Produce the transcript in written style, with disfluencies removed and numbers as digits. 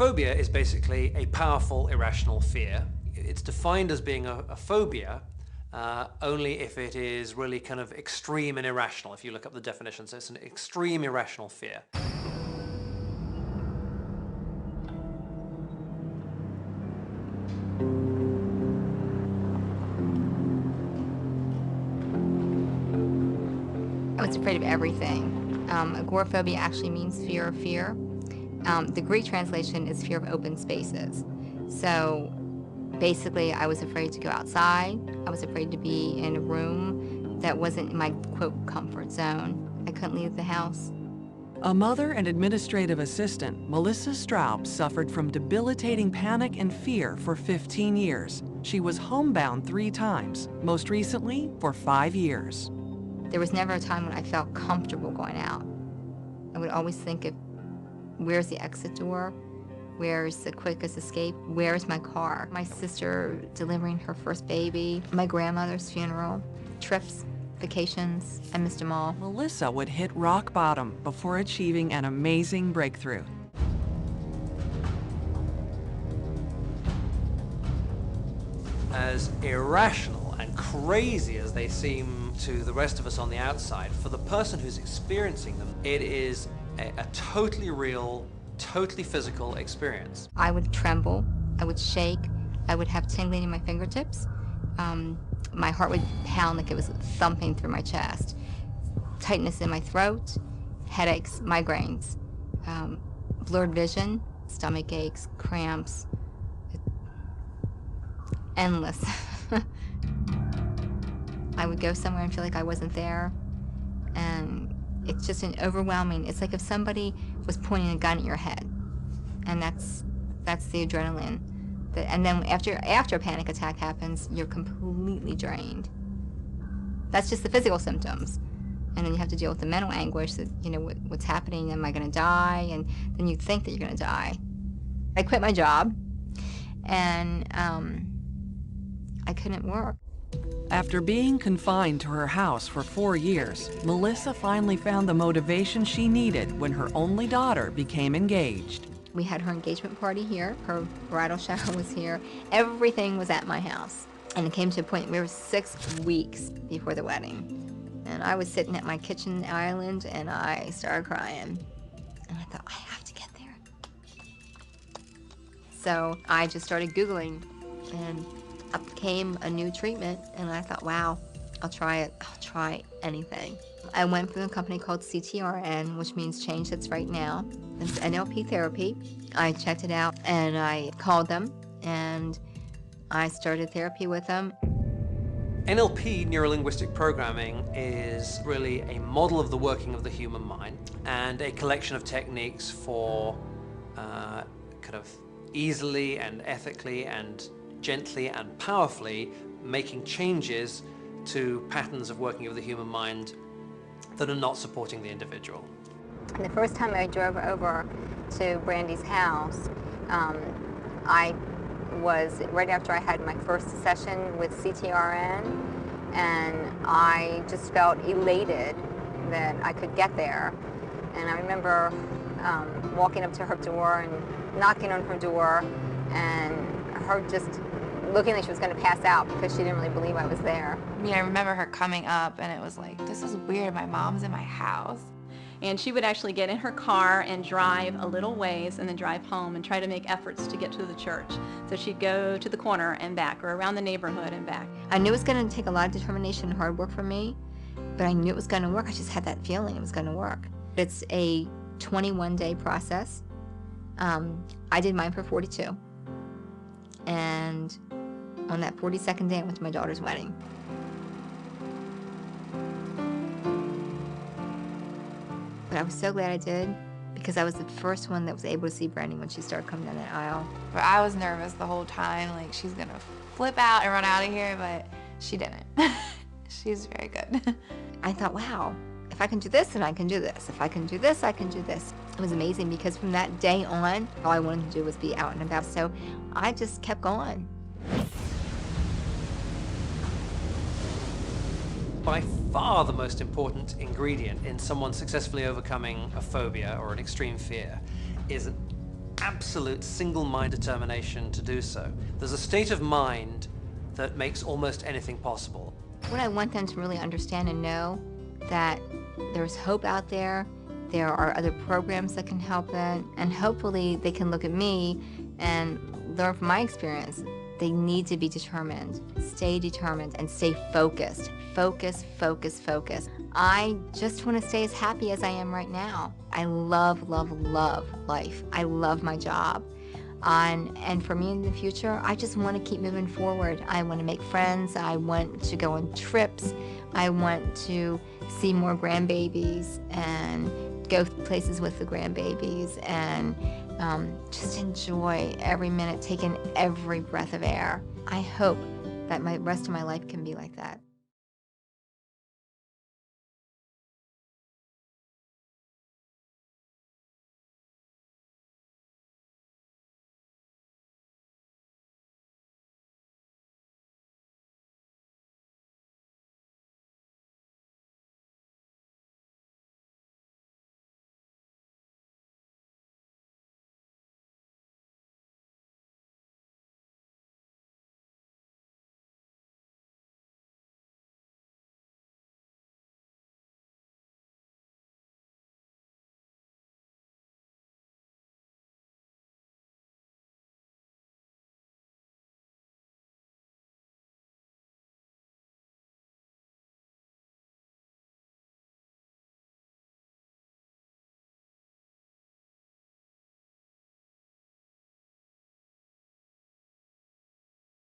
Agoraphobia is basically a powerful, irrational fear. It's defined as being a phobia only if it is really kind of extreme and irrational, if you look up the definition. So it's an extreme irrational fear. I was afraid of everything. Agoraphobia actually means fear of fear. The Greek translation is fear of open spaces. So basically, I was afraid to go outside. I was afraid to be in a room that wasn't my, quote, comfort zone. I couldn't leave the house. A mother and administrative assistant, Melissa Straub suffered from debilitating panic and fear for 15 years. She was homebound 3 times, most recently for 5 years. There was never a time when I felt comfortable going out. I would always think of, where's the exit door? Where's the quickest escape? Where's my car? My sister delivering her first baby, my grandmother's funeral, trips, vacations, I missed them all. Melissa would hit rock bottom before achieving an amazing breakthrough. As irrational and crazy as they seem to the rest of us on the outside, for the person who's experiencing them, it is a totally real, totally physical experience. I would tremble, I would shake, I would have tingling in my fingertips. My heart would pound like it was thumping through my chest. Tightness in my throat, headaches, migraines, blurred vision, stomach aches, cramps, endless. I would go somewhere and feel like I wasn't there, and it's just an overwhelming, it's like if somebody was pointing a gun at your head, and that's the adrenaline. And then after a panic attack happens, you're completely drained. That's just the physical symptoms. And then you have to deal with the mental anguish that, you know, what's happening, am I gonna die? And then you think that you're gonna die. I quit my job, and I couldn't work. After being confined to her house for 4 years, Melissa finally found the motivation she needed when her only daughter became engaged. We had her engagement party here, her bridal shower was here, everything was at my house. And it came to a point, we were 6 weeks before the wedding. And I was sitting at my kitchen island and I started crying. And I thought, I have to get there. So I just started Googling, and up came a new treatment, and I thought, wow, I'll try it. I'll try anything. I went from a company called CTRN, which means Change That's Right Now. It's NLP therapy. I checked it out, and I called them, and I started therapy with them. NLP, neuro-linguistic programming, is really a model of the working of the human mind and a collection of techniques for kind of easily and ethically and gently and powerfully making changes to patterns of working of the human mind that are not supporting the individual. And the first time I drove over to Brandy's house, I was right after I had my first session with CTRN, and I just felt elated that I could get there. And I remember walking up to her door and knocking on her door, and her just looking like she was going to pass out because she didn't really believe I was there. I remember her coming up, and it was like, this is weird, my mom's in my house. And she would actually get in her car and drive a little ways and then drive home and try to make efforts to get to the church. So she'd go to the corner and back, or around the neighborhood and back. I knew it was going to take a lot of determination and hard work from me, but I knew it was going to work. I just had that feeling it was going to work. It's a 21-day process. I did mine for 42. And on that 42nd day, I went to my daughter's wedding. But I was so glad I did, because I was the first one that was able to see Brandy when she started coming down that aisle. But I was nervous the whole time, like she's gonna flip out and run out of here, but she didn't. She's very good. I thought, wow, if I can do this, then I can do this. If I can do this, I can do this. It was amazing, because from that day on, all I wanted to do was be out and about. So I just kept going. By far the most important ingredient in someone successfully overcoming a phobia or an extreme fear is absolute single-mind determination to do so. There's a state of mind that makes almost anything possible. What I want them to really understand and know that there's hope out there. There are other programs that can help them, and hopefully they can look at me and learn from my experience. They need to be determined, and stay focused. Focus, focus, focus. I just want to stay as happy as I am right now. I love, love, love life. I love my job. And for me in the future, I just want to keep moving forward. I want to make friends. I want to go on trips. I want to see more grandbabies and go places with the grandbabies and just enjoy every minute, take in every breath of air. I hope that my rest of my life can be like that.